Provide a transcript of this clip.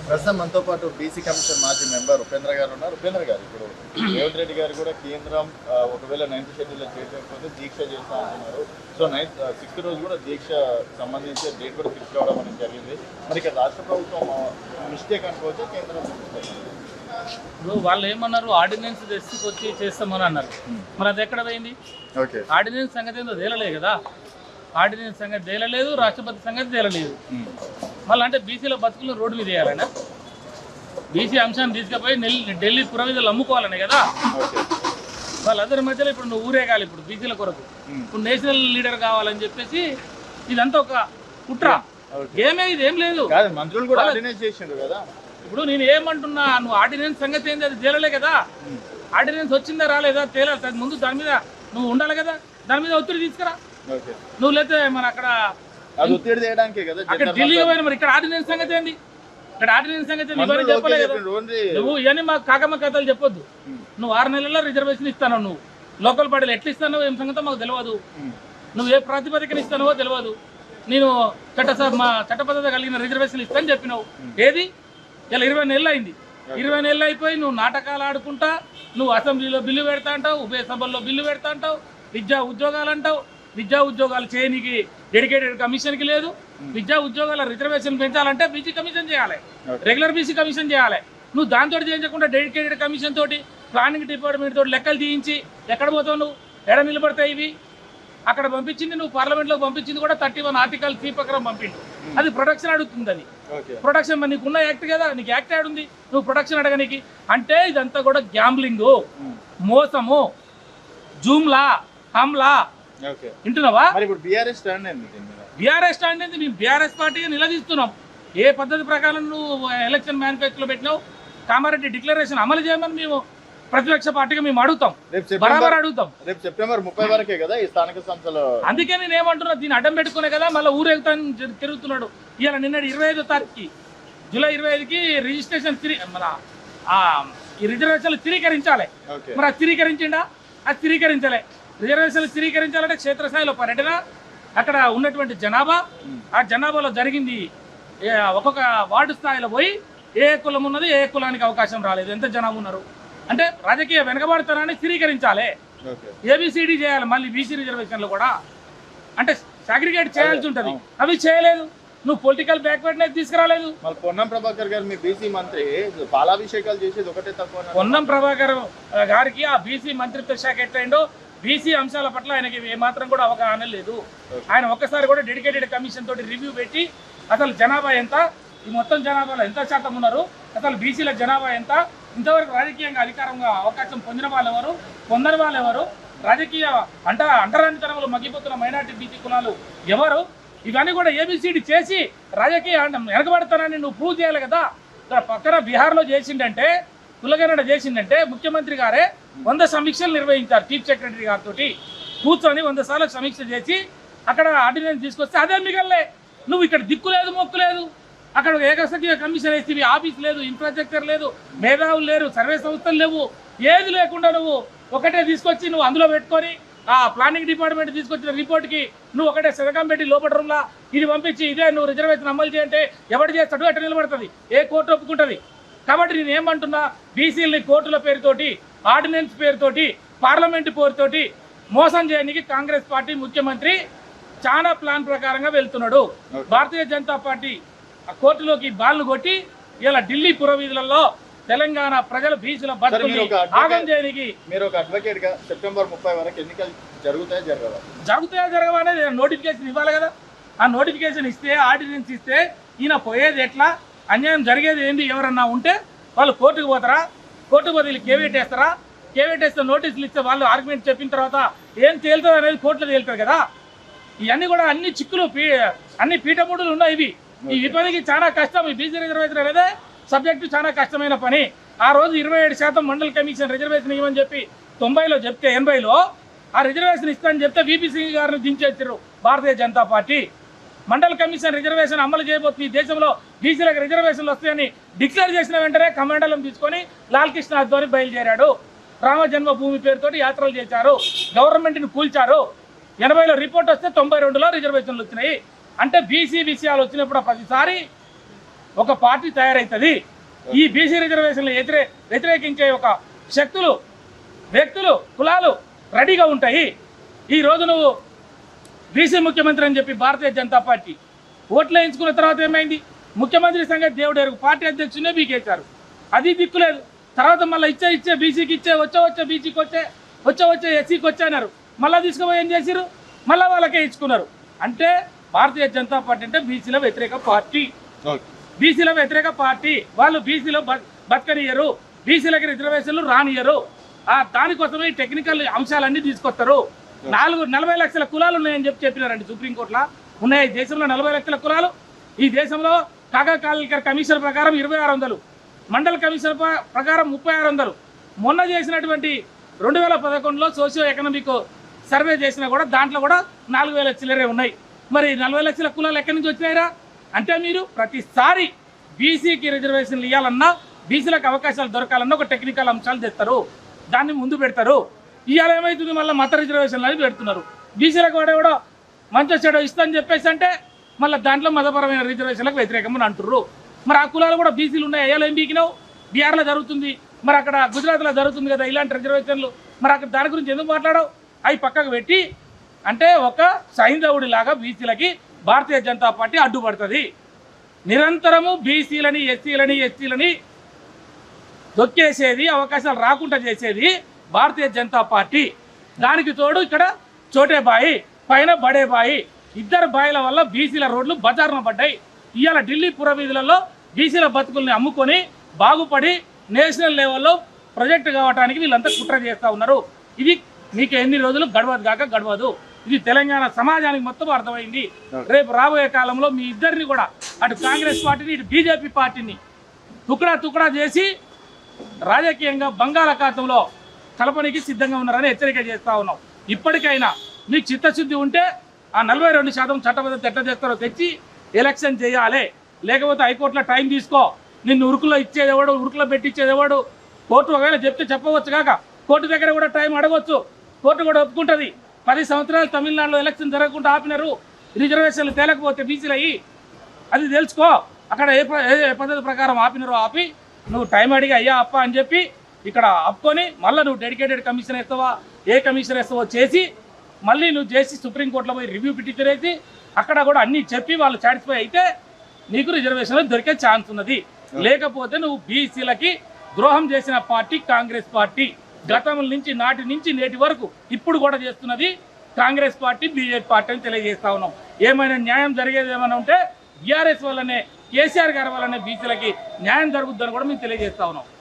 ప్రస్తుతం మనతో పాటు బీసీ కమిషన్ మాజీ మెంబర్ ఉపేంద్ర గారు ఉన్నారు. ఉపేంద్ర గారు, ఇప్పుడు రేవంత్ రెడ్డి గారు కూడా కేంద్రం ఒకవేళ 9th షెడ్యూల్లో చేయకపోతే దీక్ష చేస్తా అంటున్నారు. సో 6th రోజు కూడా దీక్ష సంబంధించి డేట్ కూడా ఫిక్స్ కావడం అనేది జరిగింది. మరి ఇక్కడ రాష్ట్ర ప్రభుత్వం మిస్టేక్ అనుకోవచ్చు, కేంద్రం ఇప్పుడు వాళ్ళు ఏమన్నారు, ఆర్డినెన్స్ తెచ్చుకొచ్చి చేస్తామని అన్నారు. మరి అది ఎక్కడ పోయింది? ఆర్డినెన్స్ సంగతి ఏందో తేలలేదు కదా. ఆర్డినెన్స్ సంగతి తేలలేదు, రాష్ట్రపతి సంగతి తేలలేదు. మళ్ళీ అంటే బీసీల బతుకులు రోడ్డు మీద వేయాలన్నా, బీసీ అంశాన్ని తీసుకుపోయి ఢిల్లీ పురవీధులు అమ్ముకోవాలనే కదా. వాళ్ళందరి మధ్యలో ఇప్పుడు నువ్వు ఊరేగాలి, ఇప్పుడు బీసీల కొరకు ఇప్పుడు నేషనల్ లీడర్ కావాలని చెప్పేసి ఇదంతా ఒక కుట్ర. ఏమే ఇది ఏం లేదు, మంత్రులు కూడా ఆర్డినెన్స్ చేసిండ్రు కదా. ఇప్పుడు నేను ఏమంటున్నా, నువ్వు ఆర్డినెన్స్ సంగతి ఏంది, అది తేలలే కదా. ఆర్డినెన్స్ వచ్చిందా రాలేదా తేలాలి, ముందు దాని మీద నువ్వు ఉండాలి కదా, దాని మీద ఒత్తిడి తీసుకురా. నువ్వు లేతే మన అక్కడ ఢిల్లీ పోయిన మరి ఇక్కడ ఆర్డినెన్స్ సంగతి ఏంది, ఇక్కడ ఆర్డినెన్స్ సంగతి ఇవన్నీ చెప్పలేదు. నువ్వు ఇవన్నీ మాకు కాకమ్మ కథలు చెప్పొద్దు. నువ్వు 6 నెలల్లో రిజర్వేషన్ ఇస్తాను, నువ్వు లోకల్ బాడీలు ఎట్లా ఇస్తానో ఏం సంగతో మాకు తెలియదు. నువ్వు ఏ ప్రాతిపదికన ఇస్తానో తెలియదు. నేను చట్టబద్ధత కలిగిన రిజర్వేషన్ ఇస్తాను చెప్పినావు. ఏది ఇలా 20 నెలలు అయింది. 20 నెలలు అయిపోయి నువ్వు నాటకాలు ఆడుకుంటా, నువ్వు అసెంబ్లీలో బిల్లు పెడతా అంటావు, ఉభయ సభల్లో బిల్లు పెడతా అంటావు, విద్యా ఉద్యోగాలు అంటావు. విద్యా ఉద్యోగాలు చేయనికి డెడికేటెడ్ కమిషన్కి లేదు. విద్యా ఉద్యోగాల రిజర్వేషన్ పెంచాలంటే బీసీ కమిషన్ చేయాలి, రెగ్యులర్ బీసీ కమిషన్ చేయాలి. నువ్వు దాంతో చేయించకుండా డెడికేటెడ్ కమిషన్ తోటి ప్లానింగ్ డిపార్ట్మెంట్ తోటి లెక్కలు తీయించి ఎక్కడ పోతావు నువ్వు, ఎడ నిలబడతాయి ఇవి. అక్కడ పంపించింది నువ్వు పార్లమెంట్లో పంపించింది కూడా 31 ఆర్టికల్ 3 ప్రకారం పంపిండు. అది ప్రొటెక్షన్ అడుగుతుంది. అది ప్రొటెక్షన్ మరి నీకున్న యాక్ట్ కదా, నీకు యాక్ట్ యాడ్ ఉంది, నువ్వు ప్రొటెక్షన్ అడగనికి. అంటే ఇదంతా కూడా గ్యాంబ్లింగ్, మోసము, జూమ్లా, హమ్లా. వింటున్నావా? బీఆర్ఎస్ స్టాండ్ ఏంది? మేము బీఆర్ఎస్ పార్టీగా నిలదీస్తున్నాం. ఏ పద్ధతి ప్రకారం నువ్వు ఎలక్షన్ మేనిఫెస్టోలో పెట్టినావు, కామారెడ్డి డిక్లరేషన్ అమలు చేయమని మేము ప్రతిపక్ష పార్టీగా మేము అడుగుతాం, బరాబర్ అడుగుతాం. రేపు సెప్టెంబర్ 30 వరకే కదా ఈ స్థానిక సంస్థలు. అందుకే నేను ఏమంటున్నా, దీన్ని అడ్డం పెట్టుకునే కదా మళ్ళీ ఊరేగుతాను తిరుగుతున్నాడు. ఇవాళ నిన్నటి 25వ తారీఖుకి జూలై 25కి రిజిస్ట్రేషన్ మన ఈ రిజర్వేషన్లు స్థిరీకరించాలి. మరి అది స్థిరీకరించిండా? అది స్థిరీకరించలే. రిజర్వేషన్లు స్థిరీకరించాలంటే క్షేత్రస్థాయిలో పర్యటన, అక్కడ ఉన్నటువంటి జనాభా, ఆ జనాభాలో జరిగింది ఒక్కొక్క వార్డు స్థాయిలో పోయి ఏ కులం ఉన్నది, ఏ కులానికి అవకాశం రాలేదు, ఎంత జనాభా ఉన్నారు అంటే రాజకీయ వెనకబడతానని స్థిరీకరించాలి. ఏబిసిడి చేయాలి. మళ్ళీ బీసీ రిజర్వేషన్లు కూడా అంటే సాగ్రిగేట్ చేయాల్సి ఉంటుంది. అవి చేయలేదు. నువ్వు పొలిటికల్ బ్యాక్వర్డ్నెస్ తీసుకురాలేదు. పొన్నం ప్రభాకర్ గారు మీ బీసీ మంత్రి పాలాభిషేకాలు చేసేది ఒకటే తక్కువ. పొన్నం ప్రభాకర్ గారికి ఆ బీసీ మంత్రిత్వ శాఖ ఎట్లయిందో బీసీ అంశాల పట్ల ఆయనకి ఏమాత్రం కూడా అవగాహన లేదు. ఆయన ఒక్కసారి కూడా డెడికేటెడ్ కమిషన్ తోటి రివ్యూ పెట్టి అసలు జనాభా ఎంత, ఈ మొత్తం జనాభాలో ఎంత శాతం ఉన్నారు, అసలు బీసీల జనాభా ఎంత, ఇంతవరకు రాజకీయంగా అధికారంగా అవకాశం పొందిన వాళ్ళు ఎవరు, పొందని వాళ్ళు ఎవరు, రాజకీయ అంటరానితనంలో మగ్గిపోతున్న మైనార్టీ బీసీ కులాలు ఎవరు, ఇవన్నీ కూడా ఏబిసిడి చేసి రాజకీయ వెనకబడతానని నువ్వు ప్రూవ్ చేయాలి కదా. పక్కన బీహార్లో చేసిండంటే, కులగణన చేసిందంటే ముఖ్యమంత్రి గారే 100 సమీక్షలు నిర్వహించారు. చీఫ్ సెక్రటరీ గారితో కూర్చొని 100 సార్లు సమీక్ష చేసి అక్కడ ఆర్డినెన్స్ తీసుకొస్తే అదే మిగలే. నువ్వు ఇక్కడ దిక్కు లేదు, మొక్కు లేదు. అక్కడ ఏకసఖ్య కమిషన్ వేస్తే ఆఫీస్ లేదు, ఇన్ఫ్రాస్ట్రక్చర్ లేదు, మేధావులు లేరు, సర్వే సంస్థలు లేవు, ఏది లేకుండా నువ్వు ఒకటే తీసుకొచ్చి నువ్వు అందులో పెట్టుకొని ఆ ప్లానింగ్ డిపార్ట్మెంట్ తీసుకొచ్చిన రిపోర్ట్కి నువ్వు ఒకటే శతకం పెట్టి లోపల రూమ్లా ఇది పంపించి ఇదే నువ్వు రిజర్వేషన్ అమలు చేయంటే ఎవరు చేస్తాడు, ఎట్లా నిలబడుతుంది, ఏ కోర్టు ఒప్పుకుంటుంది. కాబట్టి నేను ఏమంటున్నా, బీసీలని కోర్టుల పేరుతోటి, ఆర్డినెన్స్ పేరుతోటి, పార్లమెంటు పేరుతోటి మోసం చేయడానికి కాంగ్రెస్ పార్టీ ముఖ్యమంత్రి చాలా ప్లాన్ ప్రకారంగా వెళ్తున్నాడు. భారతీయ జనతా పార్టీ ఆ కోర్టులోకి బాల్ను కొట్టి ఇలా ఢిల్లీ పురవీధులలో తెలంగాణ ప్రజల బీసీల బతుకుని ఆగం చేయడానికి. మీరు ఒక అడ్వకేట్ గా సెప్టెంబర్ 30 వరకు ఎన్నికలు జరుగుతాయా జరగవా అనేది నోటిఫికేషన్ ఇవ్వాలి కదా. ఆ నోటిఫికేషన్ ఇస్తే, ఆర్డినెన్స్ ఇస్తే ఈయన పోయేది ఎట్లా, అన్యాయం జరిగేది ఏంటి, ఎవరన్నా ఉంటే వాళ్ళు కోర్టుకు పోతారా, కోర్టుకు పోతే వీళ్ళు కేవేట్ వేస్తారా, కేవేట్ వేస్తే నోటీసులు ఇస్తే వాళ్ళు ఆర్గ్యుమెంట్ చెప్పిన తర్వాత ఏం తేలుతుంది అనేది కోర్టులో తేలుతుంది కదా. ఇవన్నీ కూడా అన్ని చిక్కులు, అన్ని పీఠముడులు ఉన్నాయి. ఇవి ఈ పనికి చాలా కష్టం. ఈ బీసీ రిజర్వేషన్ అనేది సబ్జెక్టు చాలా కష్టమైన పని. ఆ రోజు 27% మండల్ కమిషన్ రిజర్వేషన్ ఇవ్వమని చెప్పి 90లో చెప్తే 80లో ఆ రిజర్వేషన్ ఇస్తానని చెప్తే వీపీ సింగ్ గారిని దించేసారు భారతీయ జనతా పార్టీ. మండల్ కమిషన్ రిజర్వేషన్ అమలు చేయబోతుంది, ఈ దేశంలో బీసీలకు రిజర్వేషన్లు వస్తాయని డిక్లేర్ చేసిన వెంటనే కమండలం తీసుకొని లాల్ కృష్ణ ఆధ్వర్యం బయలుదేరాడు. రామ జన్మభూమి పేరుతో యాత్రలు చేశారు, గవర్నమెంట్ని కూల్చారు. 80లో రిపోర్ట్ వస్తే 92లో రిజర్వేషన్లు వచ్చినాయి. అంటే బీసీ విషయాలు వచ్చినప్పుడు ప్రతిసారి ఒక పార్టీ తయారవుతుంది. ఈ బీసీ రిజర్వేషన్లు వ్యతిరేకించే ఒక శక్తులు, వ్యక్తులు, కులాలు రెడీగా ఉంటాయి. ఈ రోజు నువ్వు బీసీ ముఖ్యమంత్రి అని చెప్పి భారతీయ జనతా పార్టీ ఓట్లు వేయించుకున్న తర్వాత ఏమైంది? ముఖ్యమంత్రి సంగతి దేవుడు ఎరుగు, పార్టీ అధ్యక్షునే బీకేశారు. అది దిక్కులేదు. తర్వాత మళ్ళీ ఇచ్చే బీసీకి ఇచ్చే వచ్చే బీసీకి వచ్చే ఎస్సీకి వచ్చే అన్నారు. మళ్ళీ తీసుకుపోయి ఏం చేశారు? మళ్ళీ వాళ్ళకే ఇచ్చుకున్నారు. అంటే భారతీయ జనతా పార్టీ అంటే బీసీల వ్యతిరేక పార్టీ. బీసీల వ్యతిరేక పార్టీ. వాళ్ళు బీసీలో బతకనియరు, బీసీలకి రిజర్వేషన్లు రానియరు. దానికోసమే ఈ టెక్నికల్ అంశాలన్నీ తీసుకొస్తారు. 40 లక్షల కులాలు ఉన్నాయని చెప్పినారండి సుప్రీంకోర్టులో. ఉన్నాయి దేశంలో 40 లక్షల కులాలు. ఈ దేశంలో కాగా కాలికర్ కమిషన్ ప్రకారం 2600, మండల్ కమిషన్ ప్రకారం 3600. మొన్న చేసినటువంటి 2011లో సోషియో ఎకనామిక్ సర్వే చేసినా కూడా దాంట్లో కూడా 4000 చిల్లరే ఉన్నాయి. మరి 40 లక్షల కులాలు ఎక్కడి నుంచి వచ్చినాయిరా? అంటే మీరు ప్రతిసారి బీసీకి రిజర్వేషన్లు ఇవ్వాలన్నా, బీసీలకు అవకాశాలు దొరకాలన్నా ఒక టెక్నికల్ అంశాలు తెస్తారు, దాన్ని ముందు పెడతారు. ఇవాళ ఏమవుతుంది? మళ్ళీ మత రిజర్వేషన్లు అని పెడుతున్నారు. బీసీలకు కూడా మంచి చెడు ఇస్తామని చెప్పేసి అంటే మళ్ళీ దాంట్లో మతపరమైన రిజర్వేషన్లకు వ్యతిరేకమని అంటుర్రు. మరి ఆ కులాలు కూడా బీసీలు ఉన్నాయి. అయ్యాలో ఏం బీకినావు? బీహార్లో జరుగుతుంది, మరి అక్కడ గుజరాత్లో జరుగుతుంది కదా ఇలాంటి రిజర్వేషన్లు. మరి అక్కడ దాని గురించి ఎందుకు మాట్లాడవు? అవి పక్కకు పెట్టి అంటే ఒక సైంధవుడి లాగా బీసీలకి భారతీయ జనతా పార్టీ అడ్డుపడుతుంది. నిరంతరము బీసీలని, ఎస్సీలని దొక్కేసేది, అవకాశాలు రాకుండా చేసేది భారతీయ జనతా పార్టీ. దానికి తోడు ఇక్కడ చోటే బాయి, పైన బడే బాయి, ఇద్దరు బాయిల వల్ల బీసీల రోడ్లు బజారున పడ్డాయి. ఇవాళ ఢిల్లీ పురవీధులలో బీసీల బతుకుల్ని అమ్ముకొని బాగుపడి నేషనల్ లెవెల్లో ప్రొజెక్ట్ కావడానికి వీళ్ళంతా కుట్ర చేస్తూ ఉన్నారు. ఇది మీకు ఎన్ని రోజులు గడవదు. ఇది తెలంగాణ సమాజానికి మొత్తం అర్థమైంది. రేపు రాబోయే కాలంలో మీ ఇద్దరిని కూడా, అటు కాంగ్రెస్ పార్టీని, ఇటు బీజేపీ పార్టీని తుకడా చేసి రాజకీయంగా బంగాళాఖాతంలో కలపనికి సిద్ధంగా ఉన్నారని హెచ్చరిక చేస్తూ ఉన్నాం. ఇప్పటికైనా మీకు చిత్తశుద్ధి ఉంటే ఆ 42% చట్టబద్ధత ఎట్లా చేస్తారో తెచ్చి ఎలక్షన్ చేయాలి. లేకపోతే హైకోర్టులో టైం తీసుకో. నిన్ను ఉరుకులో ఇచ్చేదేవాడు, ఉరుకులో పెట్టించేదేవాడు. కోర్టు ఒకవేళ చెప్తే చెప్పవచ్చు కాక కోర్టు దగ్గర కూడా టైం అడగవచ్చు. కోర్టు కూడా ఒప్పుకుంటుంది. 10 సంవత్సరాలు తమిళనాడులో ఎలక్షన్ జరగకుండా ఆపినారు. రిజర్వేషన్లు తేలకపోతే బీసీలు అయ్యి అది తెలుసుకో. అక్కడ ఏ పద్ధతి ప్రకారం ఆపినారో ఆపి నువ్వు టైం అడిగి అయ్యా అప్ప అని చెప్పి ఇక్కడ ఆపుకొని మళ్ళీ నువ్వు డెడికేటెడ్ కమిషన్ వేస్తావా, ఏ కమిషన్ వేస్తావో చేసి మళ్ళీ నువ్వు చేసి సుప్రీంకోర్టులో పోయి రివ్యూ పిటిషన్ వేసి అక్కడ కూడా అన్నీ చెప్పి వాళ్ళు సాటిస్ఫై అయితే నీకు రిజర్వేషన్లు దొరికే ఛాన్స్ ఉన్నది. లేకపోతే నువ్వు బీసీలకి ద్రోహం చేసిన పార్టీ కాంగ్రెస్ పార్టీ. గతం నుంచి నాటి నుంచి నేటి వరకు ఇప్పుడు కూడా చేస్తున్నది కాంగ్రెస్ పార్టీ, బీజేపీ పార్టీ అని తెలియజేస్తా ఉన్నాం. ఏమైనా న్యాయం జరిగేది ఏమైనా ఉంటే బీఆర్ఎస్ వల్లనే, కేసీఆర్ గారి వల్లనే బీసీలకి న్యాయం జరుగుతుందని కూడా మేము తెలియజేస్తా ఉన్నాం.